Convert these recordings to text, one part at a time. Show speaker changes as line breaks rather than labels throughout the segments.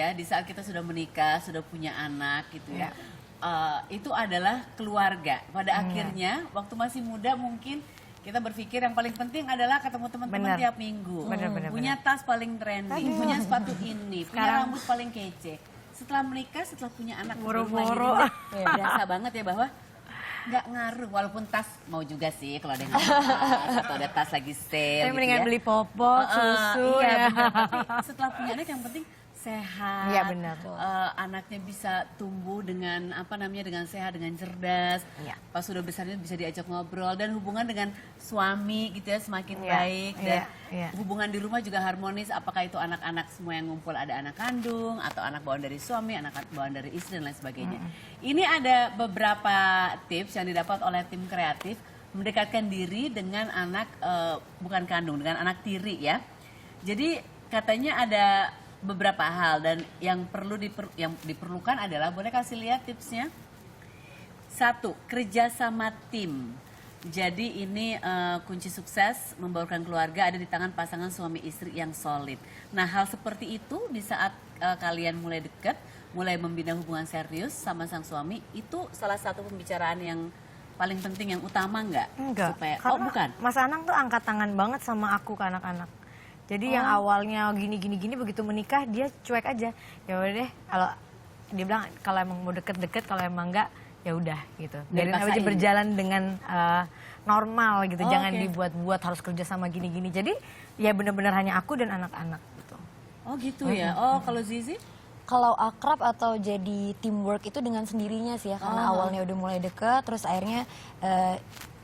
ya, di saat kita sudah menikah, sudah punya anak gitu ya, itu adalah keluarga. Pada akhirnya, waktu masih muda mungkin kita berpikir yang paling penting adalah ketemu teman-teman tiap minggu. Punya tas paling trending, punya sepatu ini, punya rambut paling kece. Setelah menikah, setelah punya anak,
boro-boro.
Berasa banget ya bahwa nggak ngaruh, walaupun tas mau juga sih kalau ada yang tas atau ada tas lagi sale.
Saya
gitu
mendingan
ya.
beli popok, susu.
Iya, benar. Tapi setelah punya anak yang penting sehat.
Iya, benar.
Anaknya bisa tumbuh dengan dengan sehat, dengan cerdas.
Iya.
Pas sudah besarnya bisa diajak ngobrol dan hubungan dengan suami gitu ya semakin baik dan hubungan di rumah juga harmonis. Apakah itu anak-anak semua yang ngumpul ada anak kandung atau anak bawaan dari suami, anak bawaan dari istri dan lain sebagainya. Ini ada beberapa tips yang didapat oleh tim kreatif mendekatkan diri dengan anak bukan kandung, dengan anak tiri ya. Jadi katanya ada beberapa hal dan yang diperlukan adalah, boleh kasih lihat tipsnya? 1, kerja sama tim. Jadi ini kunci sukses membaurkan keluarga ada di tangan pasangan suami istri yang solid. Nah, hal seperti itu di saat kalian mulai dekat, mulai membina hubungan serius sama sang suami, itu salah satu pembicaraan yang paling penting, yang utama nggak?
Enggak,
Supaya,
karena
bukan?
Mas Anang tuh angkat tangan banget sama aku ke anak-anak. Jadi yang awalnya gini begitu menikah dia cuek aja. Ya udah deh, kalau dia bilang kalau emang mau deket-deket, kalau emang enggak ya udah gitu. Biarin aja berjalan dengan normal gitu. Jangan dibuat-buat harus kerja sama gini-gini. Jadi ya benar-benar hanya aku dan anak-anak gitu.
Oh gitu ya. Oh, kalau Zizi?
Kalau akrab atau jadi teamwork itu dengan sendirinya sih ya, karena awalnya udah mulai deket, terus akhirnya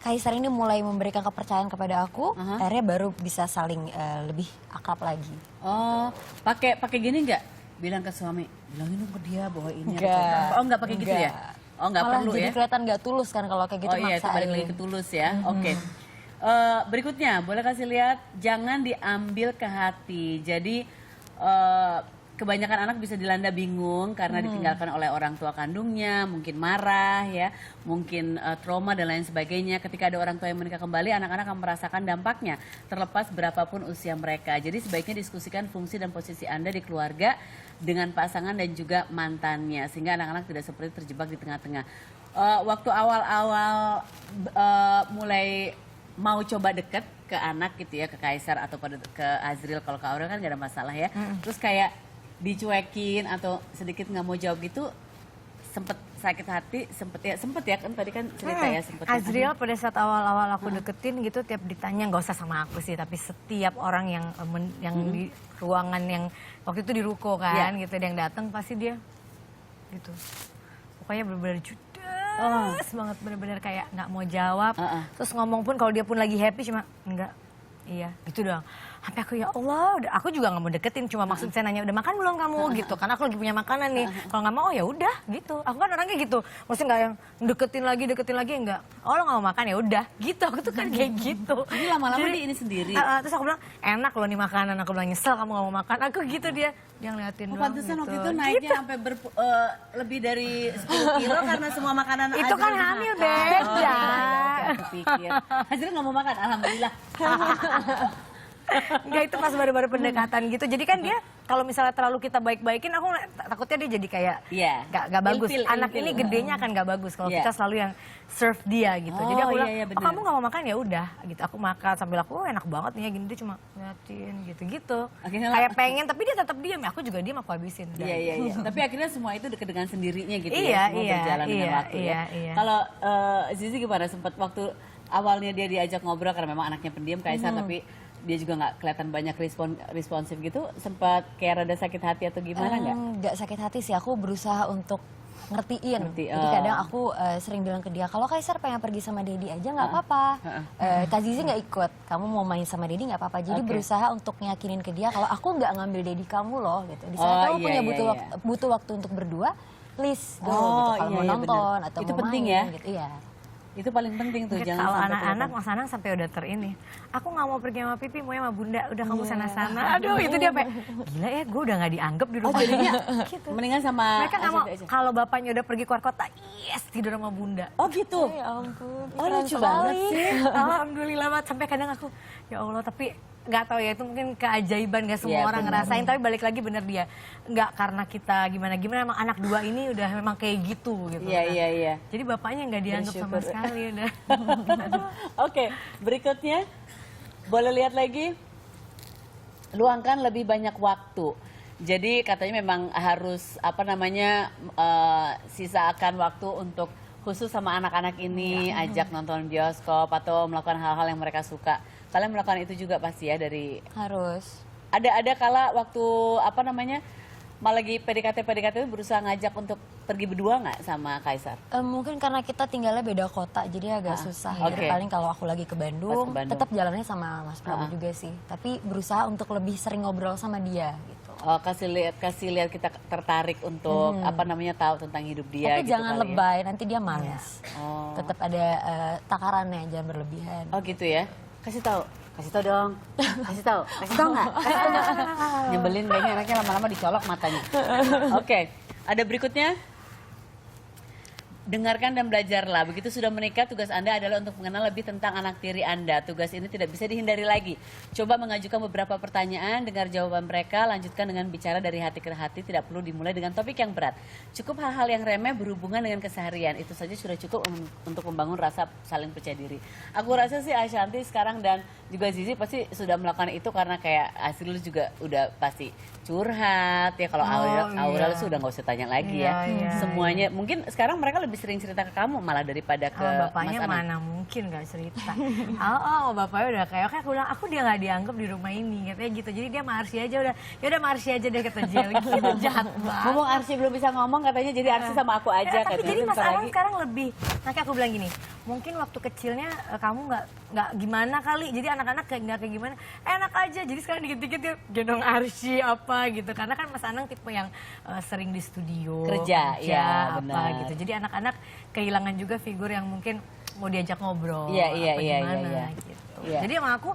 Kaisar ini mulai memberikan kepercayaan kepada aku, akhirnya baru bisa saling lebih akrab lagi.
Oh, pakai gini nggak? Bilang ke suami, bilangin dong ke dia bahwa ini.
Enggak.
Oh, nggak pakai gitu ya? Oh, nggak
Malah
perlu
jadi
ya?
kelihatan nggak tulus kan kalau kayak gitu,
Oh iya, itu balik lagi ke tulus ya. Oke. Berikutnya, boleh kasih lihat, jangan diambil ke hati. Jadi kebanyakan anak bisa dilanda bingung karena ditinggalkan oleh orang tua kandungnya, mungkin marah ya, mungkin trauma dan lain sebagainya. Ketika ada orang tua yang menikah kembali, anak-anak akan merasakan dampaknya terlepas berapapun usia mereka. Jadi sebaiknya diskusikan fungsi dan posisi Anda di keluarga dengan pasangan dan juga mantannya, sehingga anak-anak tidak seperti terjebak di tengah-tengah. Waktu awal-awal mulai mau coba deket ke anak gitu ya, ke Kaisar atau ke Azril, kalau ke Aurel kan gak ada masalah ya. Terus kayak dicuekin atau sedikit nggak mau jawab gitu, sempet sakit hati, sempet ya kan tadi kan cerita ya sempet.
Azriel pada saat awal-awal aku deketin gitu, tiap ditanya, nggak usah sama aku sih, tapi setiap orang yang di ruangan yang waktu itu di ruko kan gitu, yang datang pasti dia gitu, pokoknya benar-benar judes banget, benar-benar kayak nggak mau jawab. Terus ngomong pun kalau dia pun lagi happy cuma enggak, iya gitu doang. Sampai aku, ya Allah, aku juga nggak mau deketin, cuma maksud saya nanya, udah makan belum kamu gitu, karena aku lagi punya makanan nih. Kalau nggak mau, oh ya udah gitu. Aku kan orangnya gitu, maksudnya nggak yang deketin lagi enggak. Oh lo nggak mau makan ya udah, gitu. Aku tuh kan kayak gitu.
Jadi lama-lama dia ini sendiri.
Terus aku bilang, enak loh nih makanan. Aku bilang, nyesel kamu nggak mau makan. Aku gitu, dia ngeliatin doang.
Pantesan
gitu.
waktu itu naiknya sampai lebih dari 10 kilo karena semua makanan
itu kan hamil beda.
Kepikir. Hasilnya nggak mau makan, alhamdulillah.
Enggak, itu pas baru-baru pendekatan gitu. Jadi kan dia kalau misalnya terlalu kita baik-baikin, aku takutnya dia jadi kayak nggak bagus. Anak ini gedenya akan nggak bagus kalau kita selalu yang serve dia gitu. Jadi aku bilang, oh kamu nggak mau makan ya udah gitu. Aku makan sambil aku, oh enak banget nih ya gini, dia cuma ngeliatin gitu-gitu. Kayak pengen tapi dia tetap diam. Aku juga diam, aku habisin.
Iya. Tapi akhirnya semua itu dekat dengan sendirinya gitu ya. Semua berjalan dengan waktu ya. Kalau Zizi gimana, sempat waktu awalnya dia diajak ngobrol karena memang anaknya pendiam Kaisar, tapi dia juga nggak kelihatan banyak responsif gitu, sempat kayak rada sakit hati atau gimana nggak?
Nggak sakit hati sih, aku berusaha untuk ngertiin. Jadi kadang aku sering bilang ke dia, kalau Kaisar pengen pergi sama Dedi aja nggak apa-apa. Kak Zizi nggak ikut, kamu mau main sama Dedi nggak apa-apa. Jadi berusaha untuk nyakinin ke dia kalau aku nggak ngambil Dedi kamu loh gitu. Di saat kamu punya butuh waktu untuk berdua, please go gitu. Kalau mau nonton atau
itu
mau
penting
main
ya?
gitu. Iya.
Itu paling penting tuh, jangan
kalau
sampai
anak-anak Mas Anang sampai udah ini, aku nggak mau pergi sama Pipi, mau sama Bunda, udah kamu sana-sana. Aduh, itu dia kayak gila ya, gue udah nggak dianggap di rumah.
Jadinya
gitu.
Mendingan sama
mereka nggak mau kalau bapaknya udah pergi keluar kota, yes tidur sama Bunda.
Oh gitu.
Ya ampun.
Oh lucu banget sih.
Alhamdulillah banget, sampai kadang aku, ya Allah, tapi nggak tahu ya, itu mungkin keajaiban nggak semua orang ngerasain. Tapi balik lagi bener dia, nggak karena kita gimana-gimana, emang anak 2 ini udah memang kayak gitu gitu.
Iya.
Jadi bapaknya nggak dianggap sama sekali udah.
Oke, berikutnya boleh lihat lagi. Luangkan lebih banyak waktu. Jadi katanya memang harus sisakan waktu untuk khusus sama anak-anak ini, ajak nonton bioskop atau melakukan hal-hal yang mereka suka. Kalian melakukan itu juga pasti ya dari
Harus.
Ada kala waktu malah lagi PDKT berusaha ngajak untuk pergi berdua nggak sama Kaisar?
Mungkin karena kita tinggalnya beda kota, jadi agak susah. Jadi paling kalau aku lagi ke Bandung, tetap jalannya sama Mas Prabu juga sih. Tapi berusaha untuk lebih sering ngobrol sama dia gitu.
Oh, kasih lihat kita tertarik untuk tahu tentang hidup dia.
Tapi
gitu
jangan
kali
lebay, nanti dia malas.
Oh.
Tetap ada takarannya, jangan berlebihan.
Oh gitu ya. Kasih tahu dong. Kasih tahu nggak? Nyebelin kayaknya anaknya lama-lama dicolok matanya. Oke, ada berikutnya. Dengarkan dan belajarlah. Begitu sudah menikah, tugas Anda adalah untuk mengenal lebih tentang anak tiri Anda. Tugas ini tidak bisa dihindari lagi. Coba mengajukan beberapa pertanyaan, dengar jawaban mereka, lanjutkan dengan bicara dari hati ke hati, tidak perlu dimulai dengan topik yang berat. Cukup hal-hal yang remeh berhubungan dengan keseharian. Itu saja sudah cukup untuk membangun rasa saling percaya diri. Aku rasa sih Ashanti sekarang dan juga Zizi pasti sudah melakukan itu karena kayak Asril juga udah pasti curhat ya. Kalau Aurel sudah nggak usah tanya lagi ya. Semuanya mungkin sekarang mereka lebih sering cerita ke kamu malah daripada ke
bapaknya.
Mas Anang.
Mana mungkin nggak cerita. Bapaknya udah kayak oke, aku bilang aku dia nggak dianggap di rumah ini katanya gitu. Jadi dia sama Arsy aja udah, ya udah sama Arsy aja deh kata Jel. Gitu jahat banget.
Ngomong Arsy belum bisa ngomong katanya, jadi Arsy sama aku aja
tapi
katanya.
jadi Mas Anang sekarang lebih, nanti aku bilang gini, mungkin waktu kecilnya kamu nggak gimana kali, jadi anak-anak nggak kayak gimana, enak aja. Jadi sekarang dikit-dikit dia gendong Arsy apa gitu, karena kan Mas Anang tipe yang sering di studio
kerja ya,
apa
benar.
gitu. Jadi anak-anak kehilangan juga figur yang mungkin mau diajak ngobrol
Iya.
gitu.
Iya.
Jadi emang aku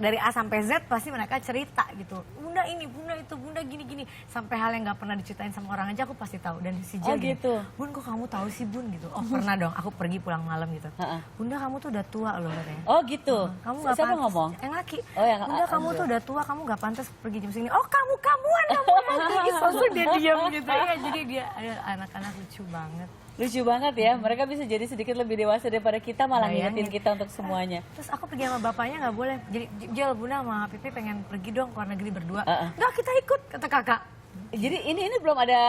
dari A sampai Z pasti mereka cerita gitu. Bunda ini, bunda itu, bunda gini-gini. Sampai hal yang nggak pernah diceritain sama orang aja aku pasti tahu. Dan si Jel gini,
gitu.
Bun kok kamu tahu sih Bun gitu. Oh pernah dong, aku pergi pulang malam gitu. Bunda kamu tuh udah tua loh katanya.
Oh gitu.
Kamu nggak
Siapa
pantas.
ngomong?
Yang laki.
Oh, yang
Bunda kamu tuh udah tua, kamu nggak pantas pergi jam segini. Oh kamuan nanti. Langsung dia diam gitu. Ya jadi dia anak-anak lucu banget.
Lucu banget ya, mereka bisa jadi sedikit lebih dewasa daripada kita, malah ngingetin kita untuk semuanya.
Terus aku pergi sama bapaknya nggak boleh. Jadi Jel, Bunda sama Pipi pengen pergi dong ke luar negeri berdua. Nggak, kita ikut, kata kakak.
Jadi ini belum ada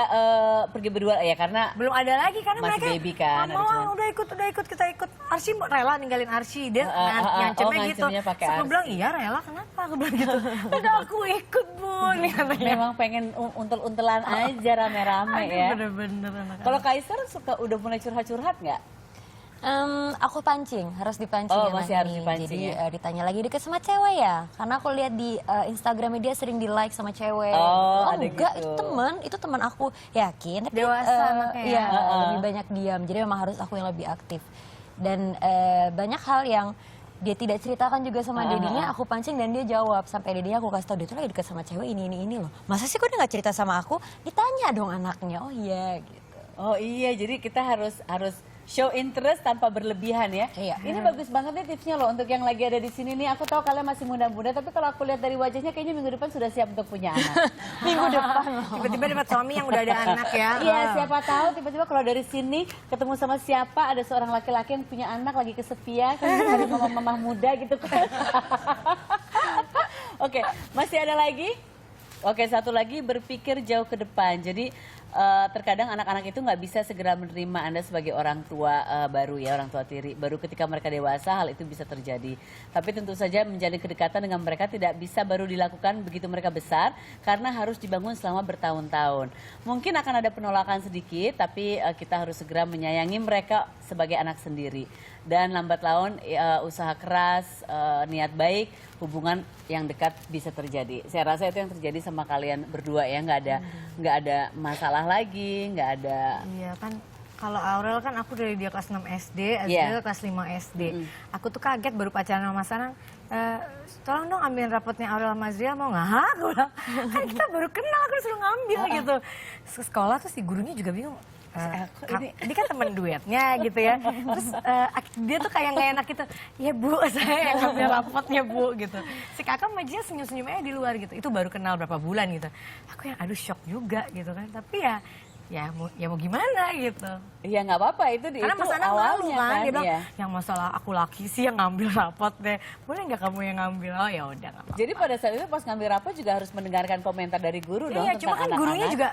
pergi berdua ya, karena
belum ada lagi karena
masih
mereka
baby kan.
udah ikut kita ikut. Arsy rela ninggalin Arsy, dia ngancemnya gitu. Aku bilang iya rela, kenapa? Aku bilang gitu. Udah aku ikut Bun.
Memang pengen untel-untelan aja rame-rame ya.
Bener-bener.
Kalau Kaisar udah mulai curhat-curhat nggak?
Aku pancing, harus dipancing.
Oh, masih harus dipancing.
Jadi ditanya lagi deket sama cewek ya, karena aku lihat di Instagramnya dia sering di like sama cewek.
Oh, ada
enggak,
gitu.
itu teman aku, yakin. Tapi,
dewasa anaknya ya.
Lebih banyak diam, jadi memang harus aku yang lebih aktif. Dan banyak hal yang dia tidak ceritakan juga sama dedinya, aku pancing dan dia jawab. Sampai dedinya aku kasih tau, dia tuh lagi deket sama cewek ini loh. Masa sih kok dia gak cerita sama aku? Ditanya dong anaknya, oh iya gitu.
Oh iya, jadi kita harus show interest tanpa berlebihan ya.
Iya.
Ini bagus banget nih tipsnya loh untuk yang lagi ada di sini nih. Aku tahu kalian masih muda-muda, tapi kalau aku lihat dari wajahnya kayaknya minggu depan sudah siap untuk punya anak.
Minggu depan
Tiba-tiba dapat suami yang udah ada anak ya.
Iya, siapa tahu tiba-tiba kalau dari sini ketemu sama siapa, ada seorang laki-laki yang punya anak lagi kesepian, cari mama-mama muda gitu kan. Oke, masih ada lagi? Oke, satu lagi, berpikir jauh ke depan. Jadi terkadang anak-anak itu nggak bisa segera menerima Anda sebagai orang tua baru ya, orang tua tiri. Baru ketika mereka dewasa hal itu bisa terjadi. Tapi tentu saja menjalin kedekatan dengan mereka tidak bisa baru dilakukan begitu mereka besar, karena harus dibangun selama bertahun-tahun. Mungkin akan ada penolakan sedikit, tapi kita harus segera menyayangi mereka sebagai anak sendiri. Dan lambat laun usaha keras, niat baik, hubungan yang dekat bisa terjadi. Saya rasa itu yang terjadi sama kalian berdua ya, nggak ada masalah lagi, nggak ada.
Iya kan, kalau Aurel kan aku dari dia kelas 6 SD, Azril kelas 5 SD. Aku tuh kaget baru pacaran sama Mas Anang. Tolong dong ambilin rapotnya Aurel sama Azril, mau nggak? Hah? Aku bilang, kan kita baru kenal, aku disuruh ngambil gitu. Sekolah terus si gurunya juga bingung. Ini kan temen duetnya gitu ya. Terus dia tuh kayak nggak enak gitu. Ya Bu, saya yang ngambil rapotnya Bu gitu. Si kakak majinya senyum-senyum aja di luar gitu. Itu baru kenal berapa bulan gitu. Aku yang aduh shock juga gitu kan. Tapi ya mau gimana gitu.
Iya nggak apa-apa itu
karena
itu
Mas Anang malu
awalnya
kan, dia bilang
iya.
yang masalah aku laki sih yang ngambil rapot deh, boleh nggak kamu yang ngambil? Oh ya udah nggak apa-apa.
Jadi pada saat itu pas ngambil rapot juga harus mendengarkan komentar dari guru dong
Iya,
tentang
cuma kan
anak-anak.
gurunya juga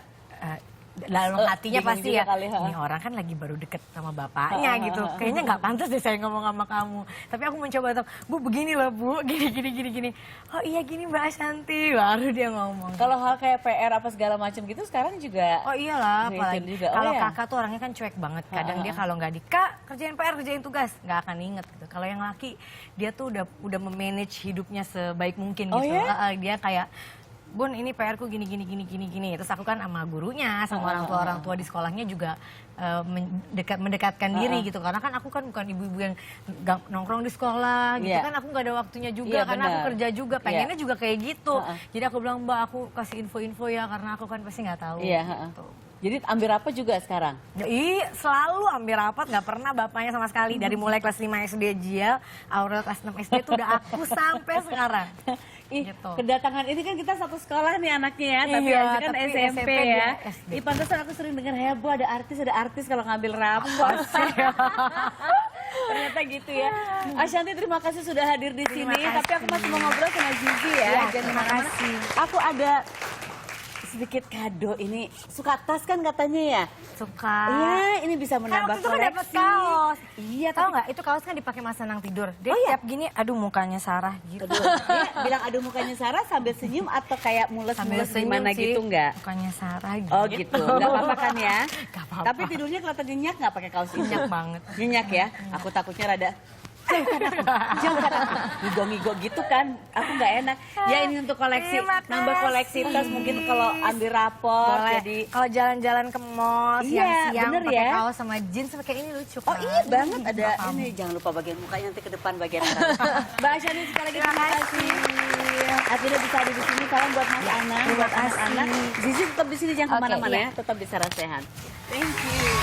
dalam hatinya
bingung
pasti
juga
ya,
kali, ha.
ini orang kan lagi baru deket sama bapaknya gitu, kayaknya nggak pantas deh saya ngomong sama kamu. Tapi aku mencoba tetap, Bu begini loh Bu, gini. Oh iya gini Mbak Ashanti, baru dia ngomong.
Kalau hal kayak PR apa segala macam gitu sekarang juga.
Oh iyalah,
Ngertiin
apalagi
juga. Oh,
kalau
iya.
kakak tuh orangnya kan cuek banget. Kadang dia kalau nggak Kak kerjain PR, kerjain tugas, nggak akan inget gitu. Kalau yang laki, dia tuh udah memanage hidupnya sebaik mungkin
Oh,
gitu.
ya?
Dia kayak, Bun ini PR ku gini. Terus aku kan sama gurunya, sama orang tua di sekolahnya juga mendekatkan diri gitu. Karena kan aku kan bukan ibu-ibu yang nongkrong di sekolah gitu kan. Aku nggak ada waktunya juga karena aku kerja juga. Pengennya juga kayak gitu. Jadi aku bilang Mbak aku kasih info-info ya karena aku kan pasti nggak tahu.
Iya.
Gitu.
Jadi ambil rapot juga sekarang?
Selalu ambil rapat, nggak pernah bapaknya sama sekali. Dari mulai kelas 5 SD Jial, Aurel kelas 6 SD itu udah aku sampai sekarang. Gitu.
Kedatangan ini kan kita satu sekolah nih anaknya ya, tapi
Iya,
Aziz kan
tapi
SMP
dia
ya.
SD.
Pantesan aku sering dengar heboh ada artis kalau ngambil rapot. Ternyata gitu ya. Ashanti terima kasih sudah hadir di sini. Tapi aku masih mau ngobrol sama Zizi ya.
Ya,
Jangan
terima
kemana-mana.
kasih.
Aku ada sedikit kado ini. Suka tas kan katanya ya?
Suka.
Iya, ini bisa menambah
Kan waktu itu kan dapet
koleksi.
kaos.
Iya,
Tahu nggak? Itu kaos kan dipakai Mas Anang tidur. Dia tiap gini, aduh mukanya Sarah gitu.
Dia bilang aduh mukanya Sarah sambil senyum atau kayak mules-mules gimana gitu enggak?
Mukanya Sarah gitu.
Oh gitu, nggak apa-apa kan ya?
Nggak apa-apa.
Tapi tidurnya kelihatan nyenyak nggak pakai kaos ini?
Nyenyak banget.
Nyenyak ya? Aku takutnya rada jauhkan aku. Ngigo-ngigo gitu kan, aku nggak enak. Ya ini untuk koleksi,
Terima
nambah koleksi tas mungkin kalau ambil rapor.
Boleh.
Jadi
Kalau jalan-jalan ke mall
Iya,
siang-siang
bener
pakai
ya.
kaos sama jeans pakai ini lucu
oh
kan?
iya banget ada
Nggak apa-apa.
ini. Jangan lupa bagian mukanya nanti ke depan bagian atas. Mbak Ashanti sekali lagi terima kasih. Akhirnya bisa ada di sini. Salam buat Mas Anang, buat anak-anak. Zizi tetap di sini jangan
Oke,
kemana-mana
iya.
ya. Tetap di Sarah Sehat. Thank you.